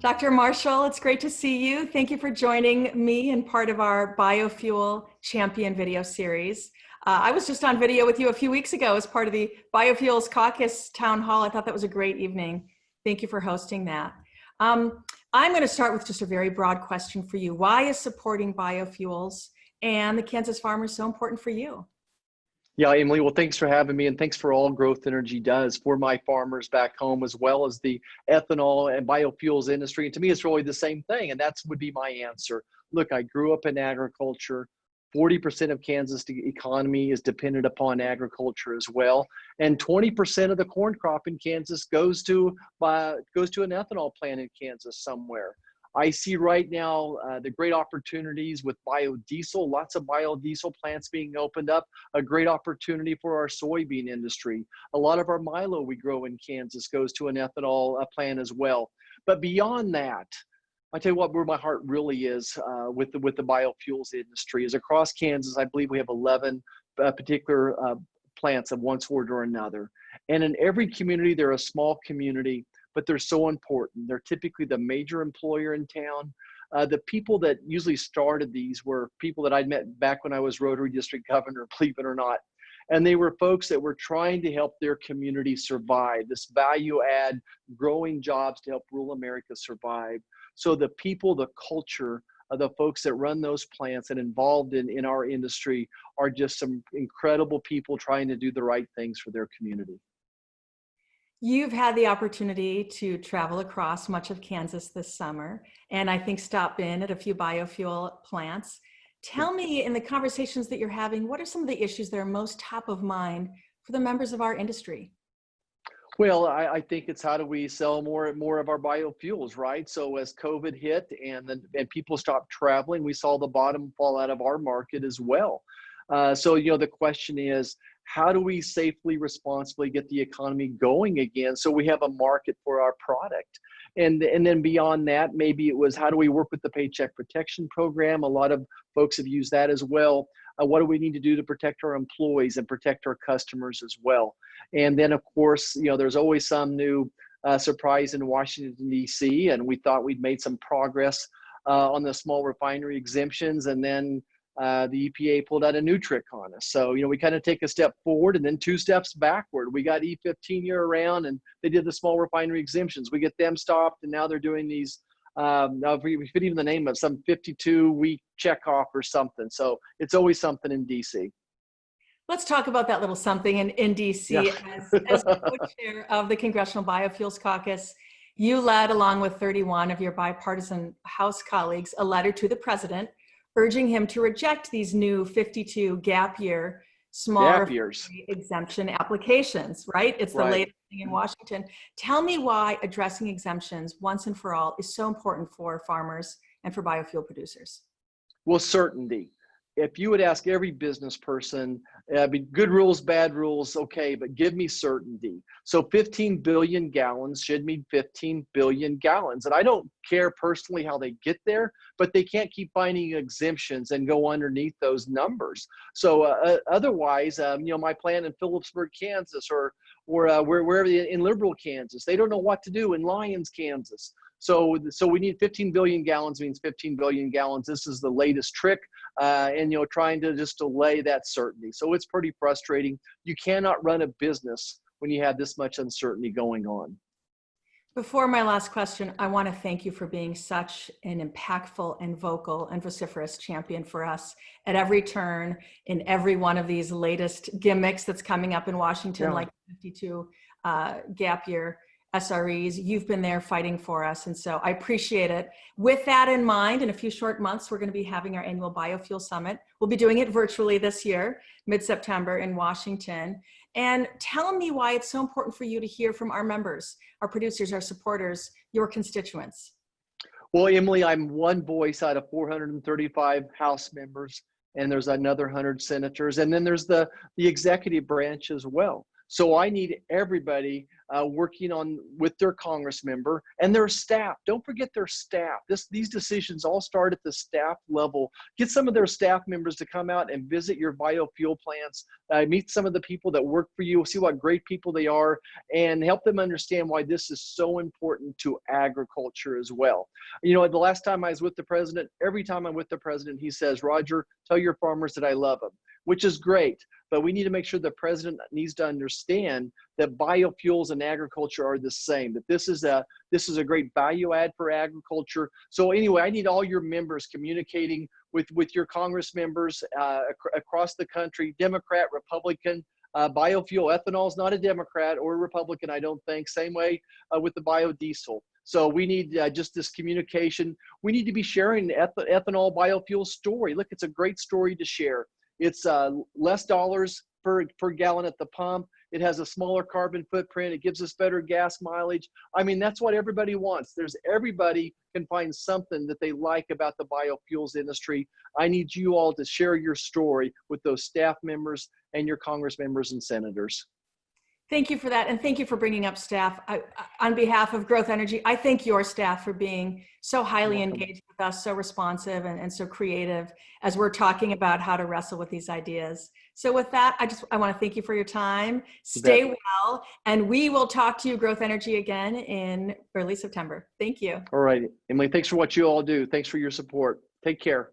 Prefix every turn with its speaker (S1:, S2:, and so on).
S1: Dr. Marshall, it's great to see you. Thank you for joining me in part of our Biofuel Champion video series. I was just on video with you a few weeks ago as part of the Biofuels Caucus Town Hall. I thought that was a great evening. Thank you for hosting that. I'm going to start with just a very broad question for you. Why is supporting biofuels and the Kansas farmers so important for you?
S2: Yeah, Emily, well, thanks for having me, and thanks for all Growth Energy does for my farmers back home, as well as the ethanol and biofuels industry. And to me, it's really the same thing, and that would be my answer. Look, I grew up in agriculture. 40% of Kansas economy is dependent upon agriculture as well, and 20% of the corn crop in Kansas goes to an ethanol plant in Kansas somewhere. I see right now the great opportunities with biodiesel, lots of biodiesel plants being opened up, a great opportunity for our soybean industry. A lot of our milo we grow in Kansas goes to an ethanol plant as well. But beyond that, I tell you what, where my heart really is with the biofuels industry is across Kansas. I believe we have 11 particular plants of one sort or another. And in every community, they're a small community, but they're so important. They're typically the major employer in town. The people that usually started these were people that I'd met back when I was Rotary District Governor, believe it or not. And they were folks that were trying to help their community survive, this value add, growing jobs to help rural America survive. So the people, the culture, the folks that run those plants and involved in our industry are just some incredible people trying to do the right things for their community.
S1: You've had the opportunity to travel across much of Kansas this summer, and I think stop in at a few biofuel plants. Tell me, in the conversations that you're having, what are some of the issues that are most top of mind for the members of our industry?
S2: Well, I think it's how do we sell more and more of our biofuels, right? So as COVID hit and people stopped traveling, we saw the bottom fall out of our market as well. So the question is, how do we safely, responsibly get the economy going again so we have a market for our product? And then beyond that, maybe it was how do we work with the Paycheck Protection Program? A lot of folks have used that as well. What do we need to do to protect our employees and protect our customers as well? And then, of course, there's always some new surprise in Washington, D.C., and we thought we'd made some progress on the small refinery exemptions, and then the EPA pulled out a new trick on us. So, we kind of take a step forward and then 2 steps backward. We got E15 year around, and they did the small refinery exemptions. We get them stopped, and now they're doing these, we fit even the name of some 52-week checkoff or something. So it's always something in DC.
S1: Let's talk about that little something in DC.
S2: Yeah.
S1: As co-chair of the Congressional Biofuels Caucus, you led, along with 31 of your bipartisan House colleagues, a letter to the president urging him to reject these new 52 gap year small exemption applications, right? It's the latest thing in Washington. Tell me why addressing exemptions once and for all is so important for farmers and for biofuel producers.
S2: Well, certainty. If you would ask every business person, good rules, bad rules, okay, but give me certainty. So 15 billion gallons should mean 15 billion gallons. And I don't care personally how they get there, but they can't keep finding exemptions and go underneath those numbers. So otherwise, my plant in Phillipsburg, Kansas, or wherever in Liberal, Kansas, they don't know what to do in Lyons, Kansas. So we need 15 billion gallons means 15 billion gallons. This is the latest trick, and trying to just delay that certainty. So it's pretty frustrating. You cannot run a business when you have this much uncertainty going on.
S1: Before my last question, I want to thank you for being such an impactful and vocal and vociferous champion for us at every turn in every one of these latest gimmicks that's coming up in Washington, like 52 gap year SREs. You've been there fighting for us, and so I appreciate it. With that in mind, in a few short months, we're going to be having our annual Biofuel Summit. We'll be doing it virtually this year, mid-September in Washington. And tell me why it's so important for you to hear from our members, our producers, our supporters, your constituents.
S2: Well, Emily, I'm one voice out of 435 House members, and there's another 100 senators, and then there's the executive branch as well. So I need everybody working on with their Congress member and their staff. Don't forget their staff. These decisions all start at the staff level. Get some of their staff members to come out and visit your biofuel plants, meet some of the people that work for you, see what great people they are, and help them understand why this is so important to agriculture as well. You know, the last time I was with the president, every time I'm with the president, he says, Roger, tell your farmers that I love them, which is great. But we need to make sure the president needs to understand that biofuels and agriculture are the same, that this is a great value add for agriculture. So anyway, I need all your members communicating with your Congress members across the country, Democrat, Republican. Biofuel, ethanol is not a Democrat or a Republican, I don't think. Same way with the biodiesel. So we need just this communication. We need to be sharing the ethanol biofuel story. Look, it's a great story to share. It's less dollars per gallon at the pump. It has a smaller carbon footprint. It gives us better gas mileage. I mean, that's what everybody wants. Everybody can find something that they like about the biofuels industry. I need you all to share your story with those staff members and your Congress members and senators.
S1: Thank you for that. And thank you for bringing up staff. On behalf of Growth Energy, I thank your staff for being so highly engaged with us, so responsive and so creative as we're talking about how to wrestle with these ideas. So with that, I want to thank you for your time. Stay well, and we will talk to you, Growth Energy, again in early September. Thank you.
S2: All right, Emily, thanks for what you all do. Thanks for your support. Take care.